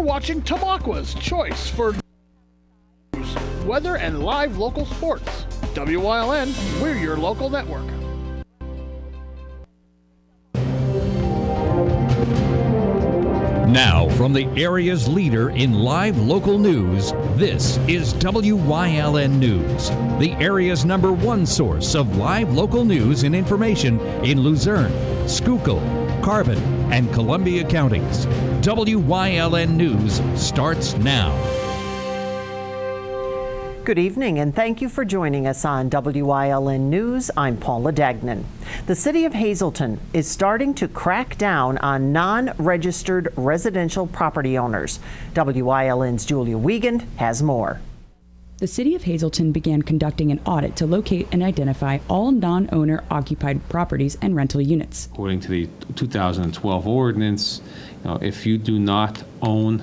You're watching Tamaqua's Choice for news, weather, and live local sports. WYLN, we're your local network. Now, from the area's leader in live local news, this is WYLN News, the area's #1 source of live local news and information in Luzerne, Schuylkill, Carbon, and Columbia counties. WYLN News starts now. Good evening, and thank you for joining us on WYLN News. I'm Paula Dagnan. The City of Hazleton is starting to crack down on non-registered residential property owners. WYLN's Julia Wiegand has more. The City of Hazleton began conducting an audit to locate and identify all non-owner occupied properties and rental units. According to the 2012 ordinance, if you do not own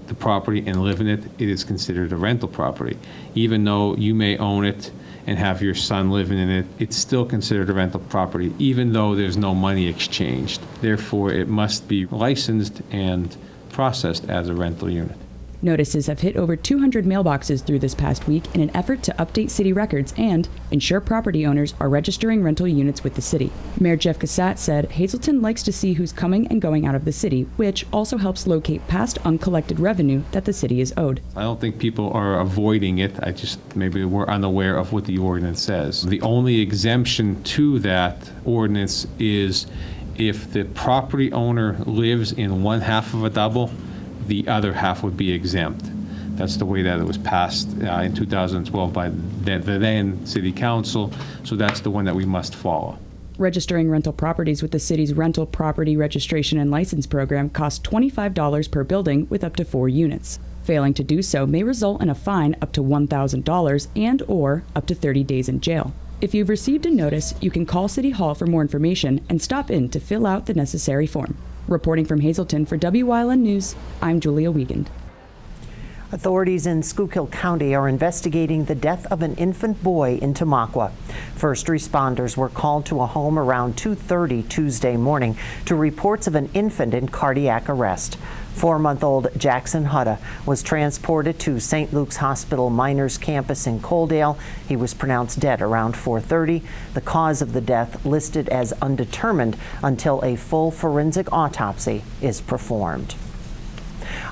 the property and live in it, it is considered a rental property. Even though you may own it and have your son living in it, it's still considered a rental property, even though there's no money exchanged. Therefore, it must be licensed and processed as a rental unit. Notices have hit over 200 mailboxes through this past week in an effort to update city records and ensure property owners are registering rental units with the city. Mayor Jeff Cassatt said Hazleton likes to see who's coming and going out of the city, which also helps locate past uncollected revenue that the city is owed. I don't think people are avoiding it. Maybe we're unaware of what the ordinance says. The only exemption to that ordinance is if the property owner lives in one half of a double, the other half would be exempt. That's the way that it was passed in 2012 by the then City Council, so that's the one that we must follow. Registering rental properties with the city's rental property registration and license program costs $25 per building with up to 4 units. Failing to do so may result in a fine up to $1,000 and/or up to 30 days in jail. If you've received a notice, you can call City Hall for more information and stop in to fill out the necessary form. Reporting from Hazleton for WYLN News, I'm Julia Wiegand. Authorities in Schuylkill County are investigating the death of an infant boy in Tamaqua. First responders were called to a home around 2:30 Tuesday morning to reports of an infant in cardiac arrest. 4-month-old Jackson Hutta was transported to St. Luke's Hospital Miners Campus in Coaldale. He was pronounced dead around 4:30. The cause of the death listed as undetermined until a full forensic autopsy is performed.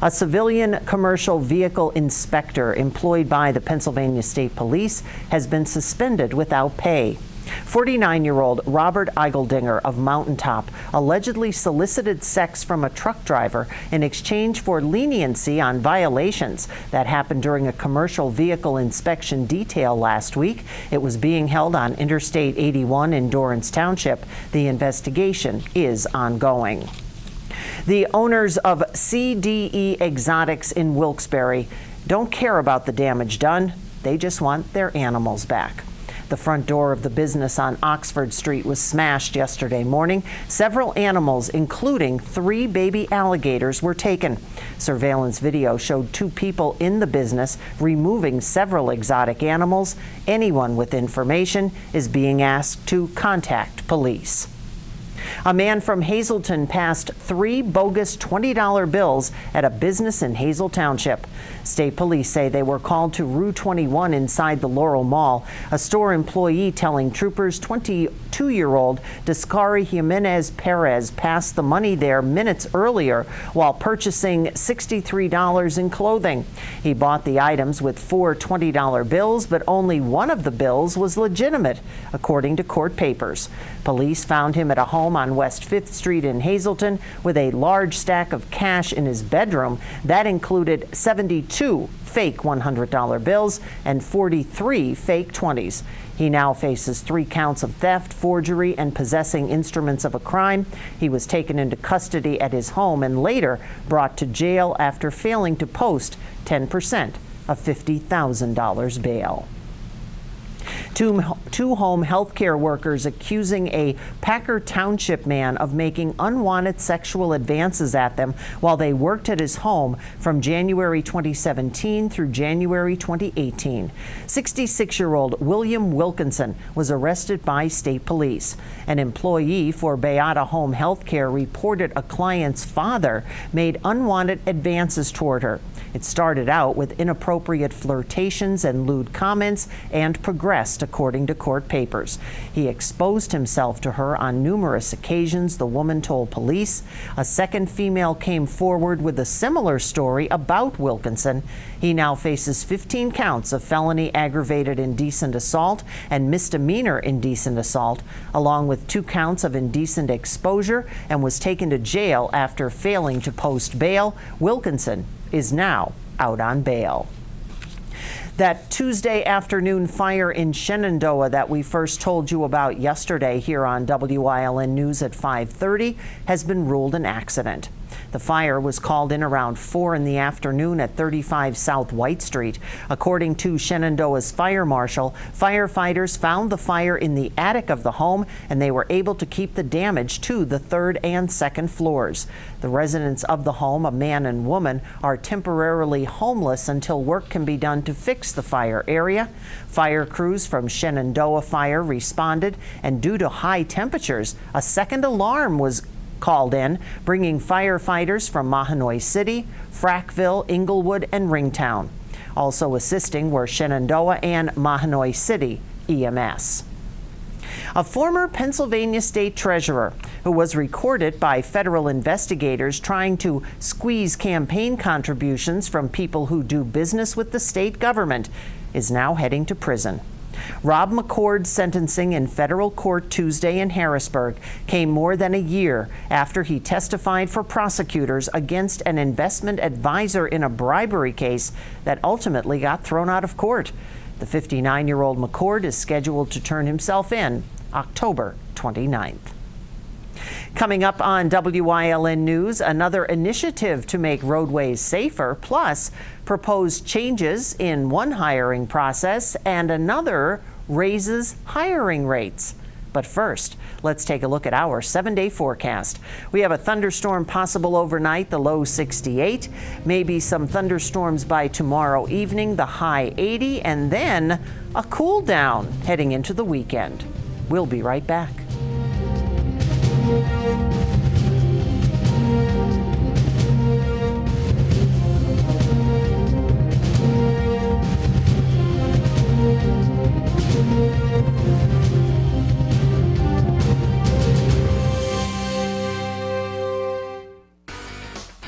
A civilian commercial vehicle inspector employed by the Pennsylvania State Police has been suspended without pay. 49-year-old Robert Eigeldinger of Mountaintop allegedly solicited sex from a truck driver in exchange for leniency on violations. That happened during a commercial vehicle inspection detail last week. It was being held on Interstate 81 in Dorrance Township. The investigation is ongoing. The owners of CDE Exotics in Wilkes-Barre don't care about the damage done. They just want their animals back. The front door of the business on Oxford Street was smashed yesterday morning. Several animals, including 3 baby alligators, were taken. Surveillance video showed 2 people in the business removing several exotic animals. Anyone with information is being asked to contact police. A man from Hazleton passed 3 bogus $20 bills at a business in Hazel Township. State police say they were called to Rue 21 inside the Laurel Mall. A store employee telling troopers 22-year-old Descari Jimenez Perez passed the money there minutes earlier while purchasing $63 in clothing. He bought the items with 4 $20 bills, but only one of the bills was legitimate, according to court papers. Police found him at a home on West 5th Street in Hazleton with a large stack of cash in his bedroom. That included 72 fake $100 bills and 43 fake 20s. He now faces 3 counts of theft, forgery, and possessing instruments of a crime. He was taken into custody at his home and later brought to jail after failing to post 10% of $50,000 bail. Two home health care workers accusing a Packer Township man of making unwanted sexual advances at them while they worked at his home from January 2017 through January 2018. 66-year-old William Wilkinson was arrested by state police. An employee for Beata Home Health Care reported a client's father made unwanted advances toward her. It started out with inappropriate flirtations and lewd comments and progressed, according to court papers. He exposed himself to her on numerous occasions, the woman told police. A second female came forward with a similar story about Wilkinson. He now faces 15 counts of felony aggravated indecent assault and misdemeanor indecent assault, along with 2 counts of indecent exposure, and was taken to jail after failing to post bail. Wilkinson is now out on bail. That Tuesday afternoon fire in Shenandoah that we first told you about yesterday here on WYLN News at 5:30 has been ruled an accident. The fire was called in around 4 in the afternoon at 35 South White Street. According to Shenandoah's fire marshal, firefighters found the fire in the attic of the home, and they were able to keep the damage to the 3rd and 2nd floors. The residents of the home, a man and woman, are temporarily homeless until work can be done to fix the fire area. Fire crews from Shenandoah Fire responded, and due to high temperatures, a second alarm was called in, bringing firefighters from Mahanoy City, Frackville, Inglewood, and Ringtown. Also assisting were Shenandoah and Mahanoy City EMS. A former Pennsylvania state treasurer who was recorded by federal investigators trying to squeeze campaign contributions from people who do business with the state government is now heading to prison. Rob McCord's sentencing in federal court Tuesday in Harrisburg came more than a year after he testified for prosecutors against an investment advisor in a bribery case that ultimately got thrown out of court. The 59-year-old McCord is scheduled to turn himself in October 29th. Coming up on WYLN News, another initiative to make roadways safer, plus proposed changes in one hiring process and another raises hiring rates. But first, let's take a look at our 7-day forecast. We have a thunderstorm possible overnight, the low 68, maybe some thunderstorms by tomorrow evening, the high 80, and then a cool down heading into the weekend. We'll be right back.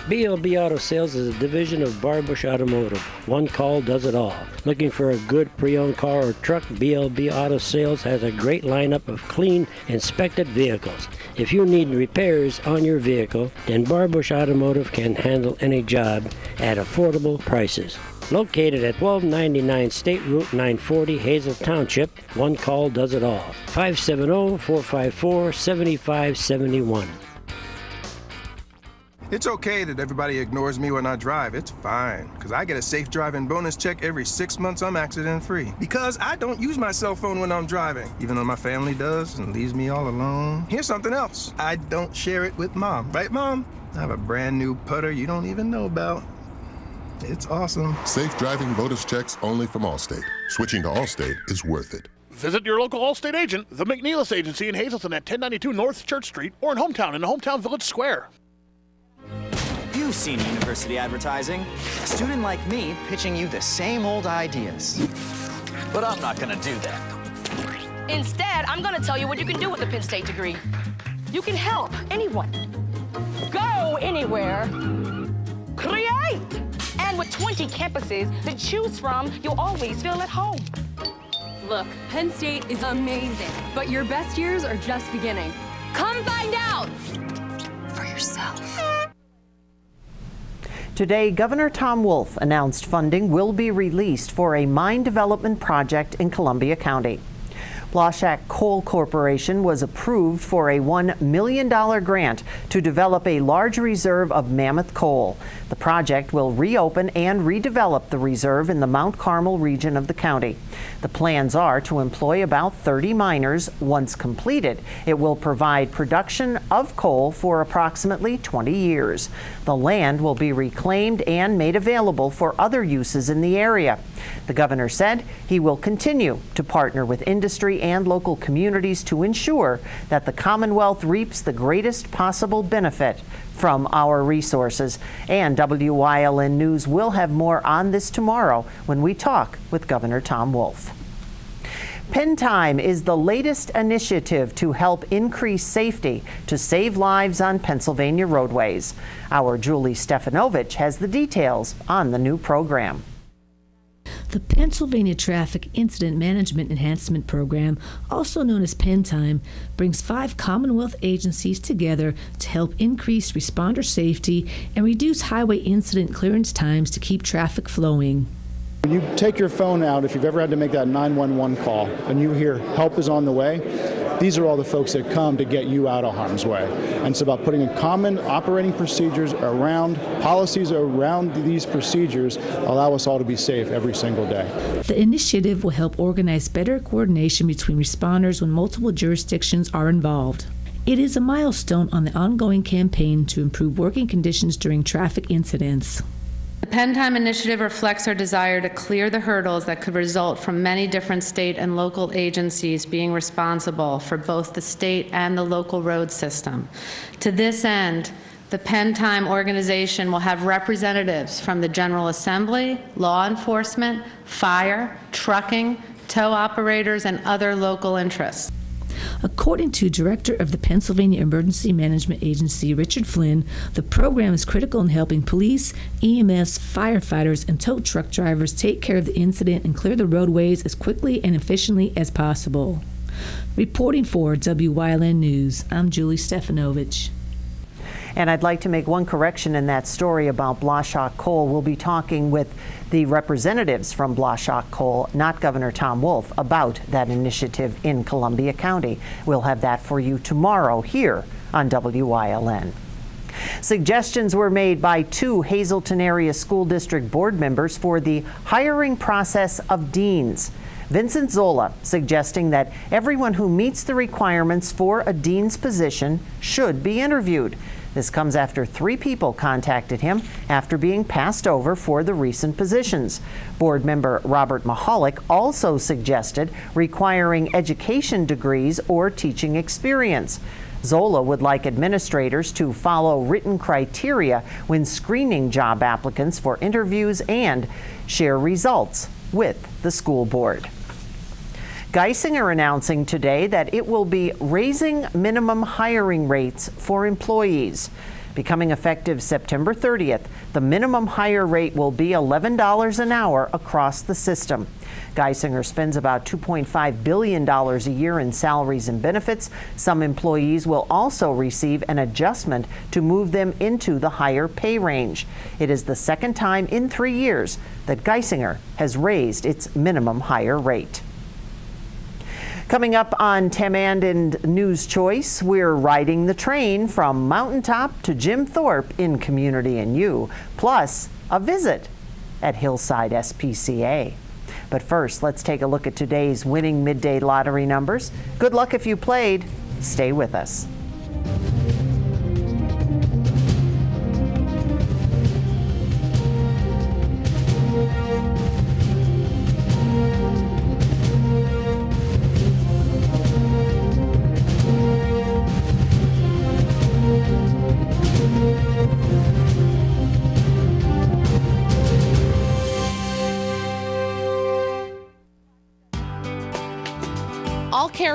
BLB Auto Sales is a division of Barbush Automotive. One call does it all. Looking for a good pre-owned car or truck? BLB Auto Sales has a great lineup of clean, inspected vehicles. If you need repairs on your vehicle, then Barbush Automotive can handle any job at affordable prices. Located at 1299 State Route 940, Hazel Township, one call does it all. 570-454-7571. It's okay that everybody ignores me when I drive. It's fine, because I get a safe driving bonus check every 6 months I'm accident-free. Because I don't use my cell phone when I'm driving, even though my family does and leaves me all alone. Here's something else. I don't share it with Mom. Right, Mom? I have a brand new putter you don't even know about. It's awesome. Safe driving bonus checks only from Allstate. Switching to Allstate is worth it. Visit your local Allstate agent, the McNeilis Agency in Hazleton at 1092 North Church Street, or in Hometown Village Square. You've seen university advertising. A student like me pitching you the same old ideas. But I'm not gonna do that. Instead, I'm gonna tell you what you can do with a Penn State degree. You can help anyone. Go anywhere. Create! And with 20 campuses to choose from, you'll always feel at home. Look, Penn State is amazing, but your best years are just beginning. Come find out for yourself. Today, Governor Tom Wolf announced funding will be released for a mine development project in Columbia County. Blashak Coal Corporation was approved for a $1 million grant to develop a large reserve of mammoth coal. The project will reopen and redevelop the reserve in the Mount Carmel region of the county. The plans are to employ about 30 miners. Once completed, it will provide production of coal for approximately 20 years. The land will be reclaimed and made available for other uses in the area. The governor said he will continue to partner with industry and local communities to ensure that the Commonwealth reaps the greatest possible benefit from our resources. And WYLN News will have more on this tomorrow when we talk with Governor Tom Wolf. Pen Time is the latest initiative to help increase safety to save lives on Pennsylvania roadways. Our Julie Stefanovich has the details on the new program. The Pennsylvania Traffic Incident Management Enhancement Program, also known as Pen Time, brings 5 Commonwealth agencies together to help increase responder safety and reduce highway incident clearance times to keep traffic flowing. When you take your phone out, if you've ever had to make that 911 call and you hear help is on the way, these are all the folks that come to get you out of harm's way. And it's about putting in common operating procedures around, policies around these procedures allow us all to be safe every single day. The initiative will help organize better coordination between responders when multiple jurisdictions are involved. It is a milestone on the ongoing campaign to improve working conditions during traffic incidents. The Pen Time initiative reflects our desire to clear the hurdles that could result from many different state and local agencies being responsible for both the state and the local road system. To this end, the Pen Time organization will have representatives from the General Assembly, law enforcement, fire, trucking, tow operators, and other local interests. According to Director of the Pennsylvania Emergency Management Agency, Richard Flynn, the program is critical in helping police, EMS, firefighters, and tow truck drivers take care of the incident and clear the roadways as quickly and efficiently as possible. Reporting for WYLN News, I'm Julie Stefanovich. And I'd like to make one correction in that story about Blashak Coal. We'll be talking with the representatives from Blashak Coal, not Governor Tom Wolf, about that initiative in Columbia County. We'll have that for you tomorrow here on WYLN. Suggestions were made by 2 Hazleton Area School District board members for the hiring process of deans. Vincent Zola suggesting that everyone who meets the requirements for a dean's position should be interviewed. This comes after 3 people contacted him after being passed over for the recent positions. Board member Robert Mahalik also suggested requiring education degrees or teaching experience. Zola would like administrators to follow written criteria when screening job applicants for interviews and share results with the school board. Geisinger announcing today that it will be raising minimum hiring rates for employees. Becoming effective September 30th, the minimum hire rate will be $11 an hour across the system. Geisinger spends about $2.5 billion a year in salaries and benefits. Some employees will also receive an adjustment to move them into the higher pay range. It is the second time in 3 years that Geisinger has raised its minimum hire rate. Coming up on Tamand and News Choice, we're riding the train from Mountaintop to Jim Thorpe in Community and You, plus a visit at Hillside SPCA. But first, let's take a look at today's winning midday lottery numbers. Good luck if you played. Stay with us.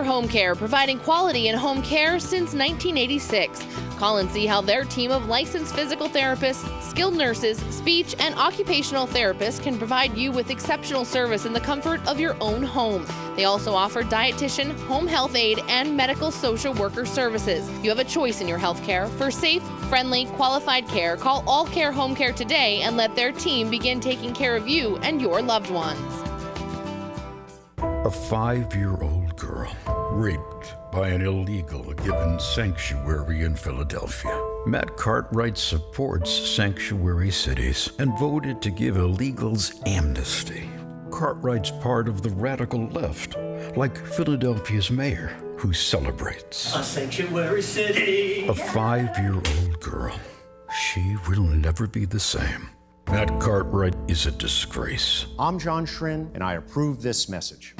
Home Care, providing quality in home care since 1986. Call and see how their team of licensed physical therapists, skilled nurses, speech, and occupational therapists can provide you with exceptional service in the comfort of your own home. They also offer dietitian, home health aide, and medical social worker services. You have a choice in your health care. For safe, friendly, qualified care, call All Care Home Care today and let their team begin taking care of you and your loved ones. A 5-year-old girl raped by an illegal given sanctuary in Philadelphia. Matt Cartwright supports sanctuary cities and voted to give illegals amnesty. Cartwright's part of the radical left, like Philadelphia's mayor, who celebrates a sanctuary city. A 5-year-old girl. She will never be the same. Matt Cartwright is a disgrace. I'm John Schrin, and I approve this message.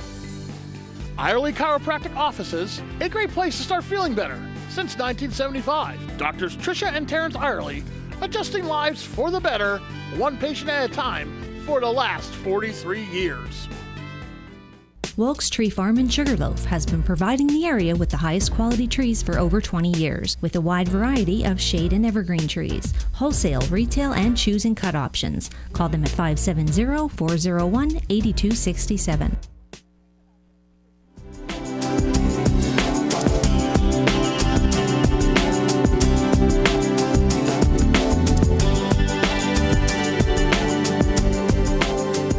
Irely Chiropractic Offices, a great place to start feeling better. Since 1975, Doctors Tricia and Terrence Irely, adjusting lives for the better, one patient at a time, for the last 43 years. Wilkes Tree Farm in Sugarloaf has been providing the area with the highest quality trees for over 20 years, with a wide variety of shade and evergreen trees, wholesale, retail, and choose and cut options. Call them at 570-401-8267.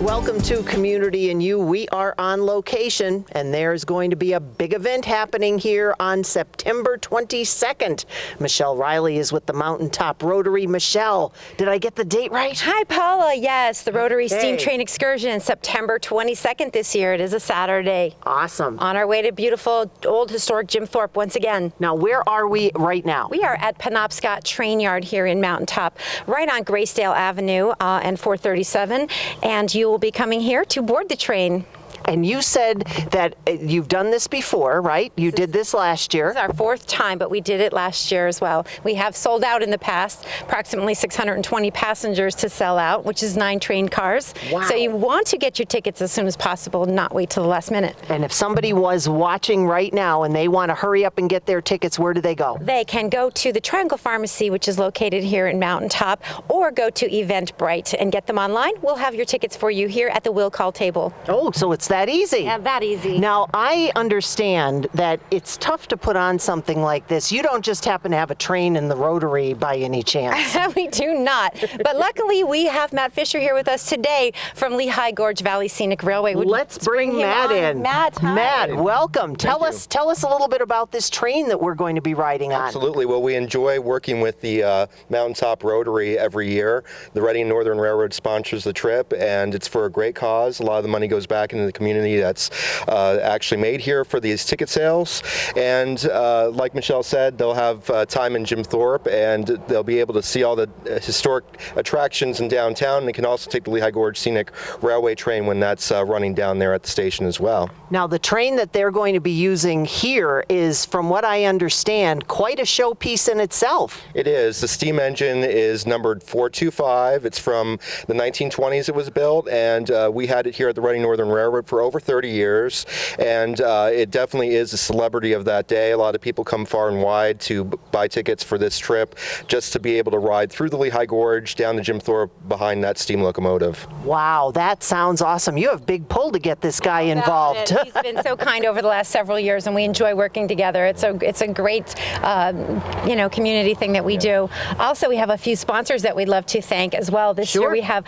Welcome to Community and You. We are on location, and there's going to be a big event happening here on September 22nd. Michelle Riley is with the Mountaintop Rotary. Michelle, did I get the date right? Hi, Paula. Yes, the Rotary Steam Train Excursion, September 22nd this year. It is a Saturday. Awesome. On our way to beautiful old historic Jim Thorpe once again. Now, where are we right now? We are at Penobscot Train Yard here in Mountaintop, right on Graysdale Avenue and 437, and you will be coming here to board the train. And you said that you've done this before, right? You did this last year. This is our 4th time, but we did it last year as well. We have sold out in the past, approximately 620 passengers to sell out, which is 9 train cars. Wow. So you want to get your tickets as soon as possible, not wait till the last minute. And if somebody was watching right now and they want to hurry up and get their tickets, where do they go? They can go to the Triangle Pharmacy, which is located here in Mountaintop, or go to Eventbrite and get them online. We'll have your tickets for you here at the will call table. Oh, so it's that easy. Yeah, that easy. Now, I understand that it's tough to put on something like this. You don't just happen to have a train in the Rotary by any chance. We do not. But luckily, we have Matt Fisher here with us today from Lehigh Gorge Valley Scenic Railway. Let's bring Matt in. Matt, hi. Matt, welcome. Tell us a little bit about this train that we're going to be riding on. Absolutely. Well, we enjoy working with the Mountaintop Rotary every year. The Reading Northern Railroad sponsors the trip, and it's for a great cause. A lot of the money goes back into the community that's actually made here for these ticket sales. And like Michelle said, they'll have time in Jim Thorpe, and they'll be able to see all the historic attractions in downtown. And they can also take the Lehigh Gorge Scenic Railway train when that's running down there at the station as well. Now, the train that they're going to be using here is, from what I understand, quite a showpiece in itself. It is. The steam engine is numbered 425. It's from the 1920s it was built, and we had it here at the Reading Northern Railroad for over 30 years, and it definitely is a celebrity of that day. A lot of people come far and wide to buy tickets for this trip just to be able to ride through the Lehigh Gorge, down to Jim Thorpe behind that steam locomotive. Wow, that sounds awesome. You have big pull to get this guy involved. He's been so kind over the last several years, and we enjoy working together. It's a great community thing that we do. Also, we have a few sponsors that we'd love to thank as well. This year we have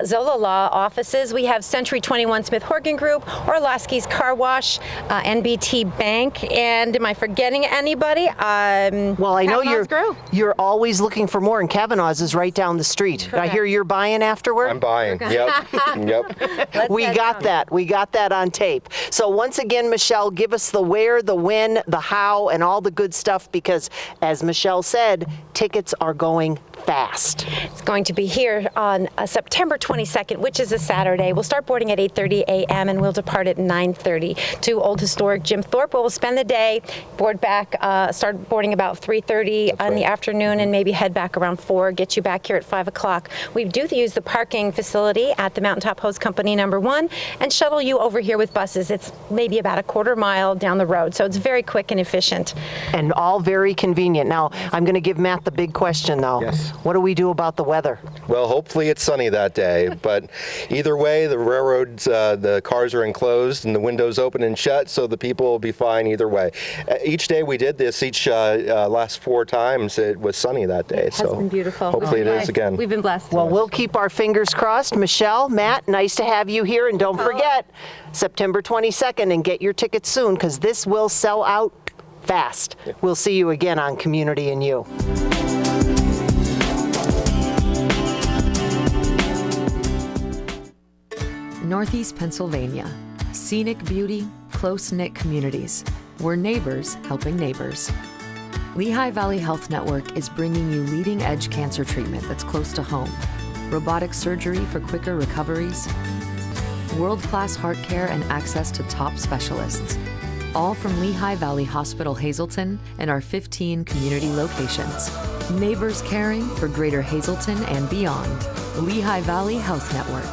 Zola Law Offices, we have Century 21 Smith Horgan Group, Orlowski's Car Wash, NBT Bank, and am I forgetting anybody? Well, I know you're always looking for more, and Kavanaugh's is right down the street. Correct. I hear you're buying afterward? I'm buying, yep. We got that on tape. So once again, Michelle, give us the where, the when, the how, and all the good stuff, because as Michelle said, tickets are going fast. It's going to be here on September 22nd, which is a Saturday. We'll start boarding at 8:30 a.m. and we'll depart at 9:30 to Old Historic Jim Thorpe, where we'll spend the day, board back, start boarding about 3:30 in the afternoon, and maybe head back around 4, get you back here at 5 o'clock. We do use the parking facility at the Mountaintop Hose Company number 1 and shuttle you over here with buses. It's maybe about a quarter mile down the road, so it's very quick and efficient. And all very convenient. Now, I'm going to give Matt the big question, though. Yes. What do we do about the weather? Well, hopefully it's sunny that day, but either way, the railroads, the cars are enclosed and the windows open and shut, so the people will be fine either way. Each day we did this, last 4 times, it was sunny that day. It has been beautiful. Hopefully it is again. We've been blessed. Well, we'll keep our fingers crossed. Michelle, Matt, nice to have you here, and don't forget, September 22nd, and get your tickets soon, because this will sell out fast. We'll see you again on Community and You. Northeast Pennsylvania. Scenic beauty, close-knit communities. We're neighbors helping neighbors. Lehigh Valley Health Network is bringing you leading-edge cancer treatment that's close to home. Robotic surgery for quicker recoveries. World-class heart care and access to top specialists. All from Lehigh Valley Hospital Hazleton and our 15 community locations. Neighbors caring for Greater Hazleton and beyond. Lehigh Valley Health Network.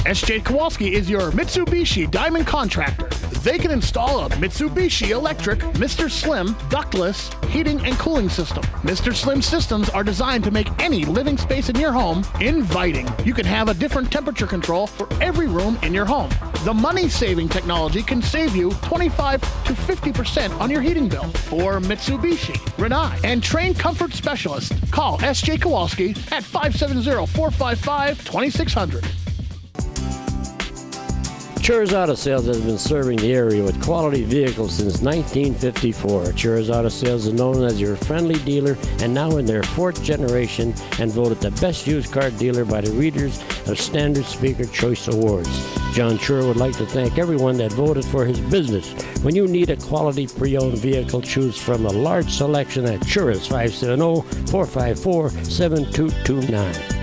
S.J. Kowalski is your Mitsubishi Diamond contractor. They can install a Mitsubishi electric Mr. Slim ductless heating and cooling system. Mr. Slim systems are designed to make any living space in your home inviting. You can have a different temperature control for every room in your home. The money-saving technology can save you 25 to 50% on your heating bill. For Mitsubishi, Renai, and trained comfort specialists, call S.J. Kowalski at 570-455-2600. Chur's Auto Sales has been serving the area with quality vehicles since 1954. Chur's Auto Sales is known as your friendly dealer and now in their 4th generation and voted the best used car dealer by the readers of Standard Speaker Choice Awards. John Chur would like to thank everyone that voted for his business. When you need a quality pre-owned vehicle, choose from a large selection at Chur's 570-454-7229.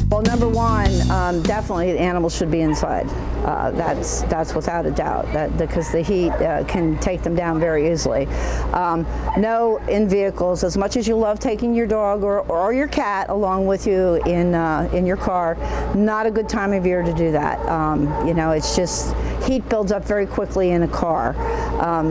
Well, number one, definitely the animals should be inside. That's without a doubt, because the heat can take them down very easily. No in vehicles. As much as you love taking your dog or your cat along with you in your car, not a good time of year to do that. You know, it's just heat builds up very quickly in a car.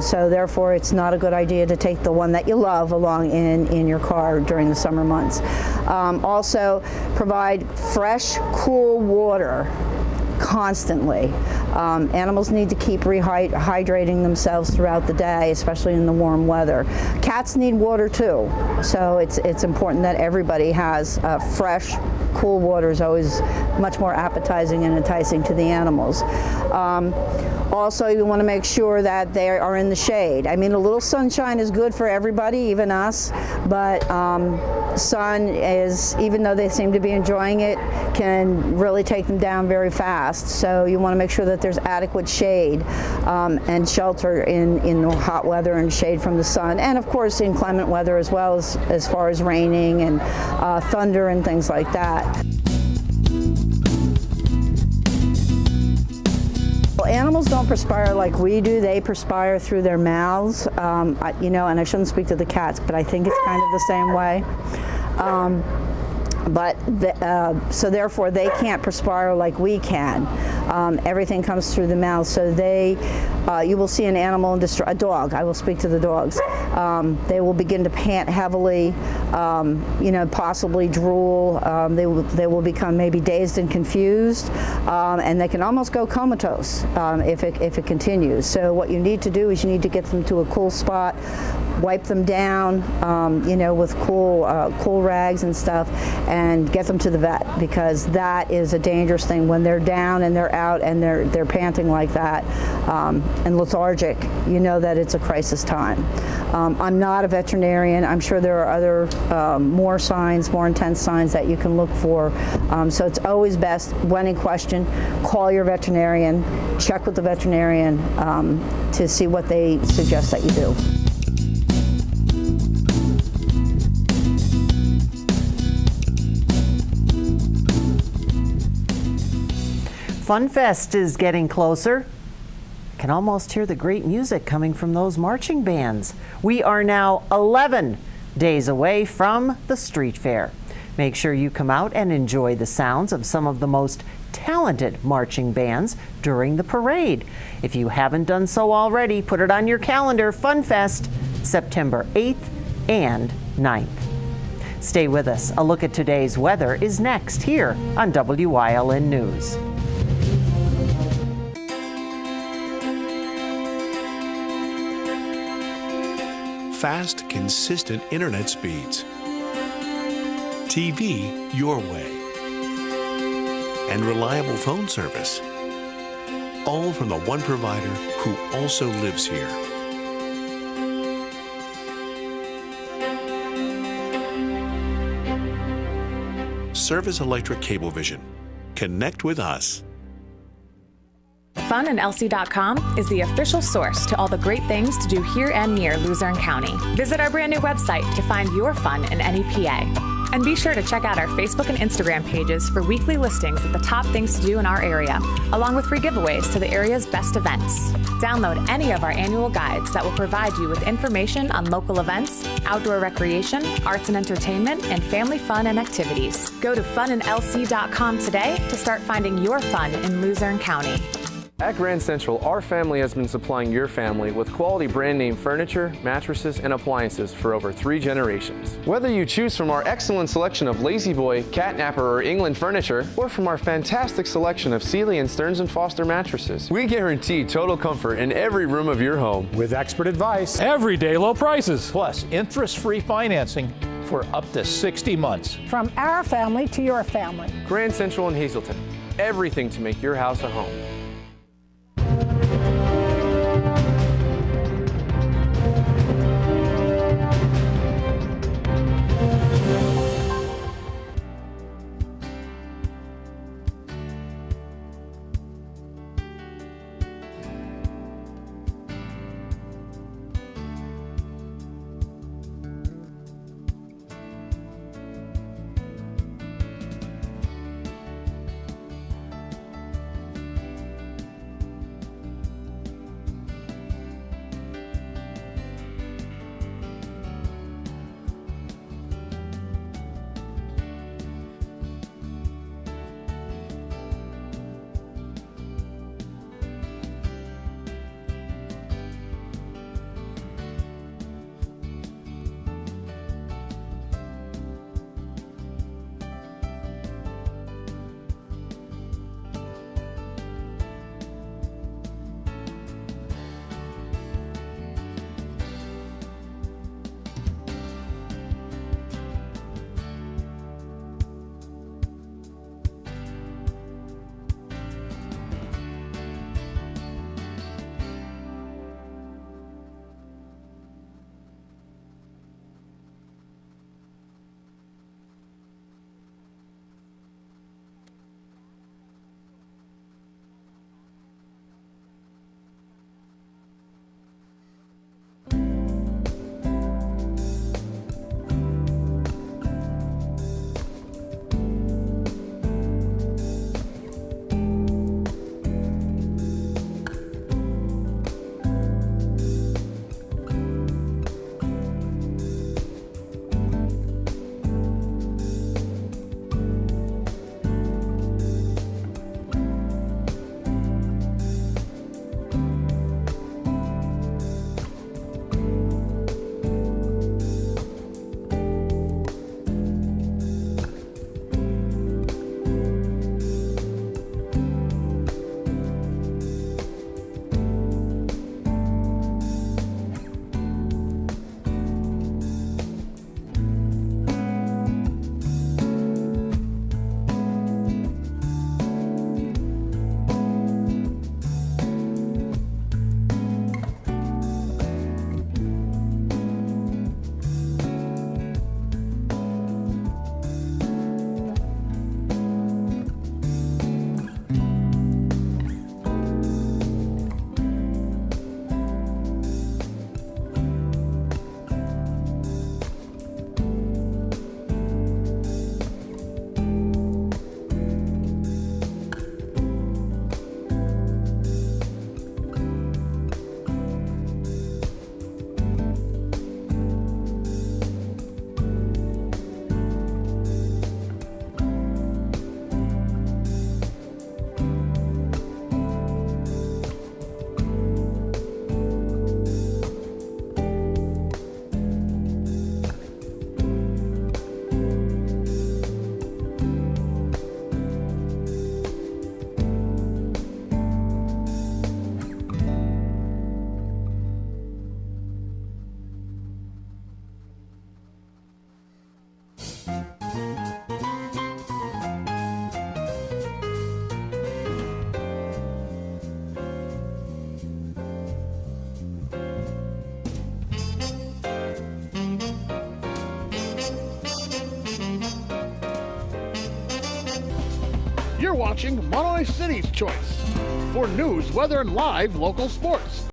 So therefore, it's not a good idea to take the one that you love along in your car during the summer months. Also, provide fresh, cool water constantly. Animals need to keep rehydrating themselves throughout the day, especially in the warm weather. Cats need water too, so it's important that everybody has fresh, cool water. Is always much more appetizing and enticing to the animals. Also, you want to make sure that they are in the shade. I mean, a little sunshine is good for everybody, even us, but sun is, even though they seem to be enjoying it, can really take them down very fast. So you want to make sure that there's adequate shade and shelter in the hot weather and shade from the sun, and of course in inclement weather as well, as far as raining and thunder and things like that. Well, animals don't perspire like we do. They perspire through their mouths. You know, and I shouldn't speak to the cats, but I think it's kind of the same way. So therefore they can't perspire like we can. Everything comes through the mouth, so you will see an animal in distress, a dog, I will speak to the dogs. They will begin to pant heavily, you know, possibly drool. They will become maybe dazed and confused, and they can almost go comatose if it continues. So what you need to do is you need to get them to a cool spot, wipe them down, you know, with cool rags and stuff, and get them to the vet, because that is a dangerous thing when they're down and they're out and they're panting like that and lethargic. You know that it's a crisis time. I'm not a veterinarian. I'm sure there are other more signs, more intense signs that you can look for. So it's always best, when in question, call your veterinarian, check with the veterinarian to see what they suggest that you do. Fun Fest is getting closer. I can almost hear the great music coming from those marching bands. We are now 11 days away from the street fair. Make sure you come out and enjoy the sounds of some of the most talented marching bands during the parade. If you haven't done so already, put it on your calendar. Fun Fest, September 8th and 9th. Stay with us. A look at today's weather is next here on Wyln News. Fast, consistent internet speeds. TV your way. And reliable phone service. All from the one provider who also lives here. Service Electric Cablevision. Connect with us. FunandLC.com is the official source to all the great things to do here and near Luzerne County. Visit our brand new website to find your fun in any PA. And be sure to check out our Facebook and Instagram pages for weekly listings of the top things to do in our area, along with free giveaways to the area's best events. Download any of our annual guides that will provide you with information on local events, outdoor recreation, arts and entertainment, and family fun and activities. Go to funandlc.com today to start finding your fun in Luzerne County. At Grand Central, our family has been supplying your family with quality brand name furniture, mattresses, and appliances for over 3 generations. Whether you choose from our excellent selection of Lazy Boy, Catnapper, or England furniture, or from our fantastic selection of Sealy and Stearns & Foster mattresses, we guarantee total comfort in every room of your home. With expert advice, everyday low prices, plus interest-free financing for up to 60 months. From our family to your family. Grand Central in Hazleton. Everything to make your house a home. You're watching Monterey City's Choice for news, weather, and live local sports.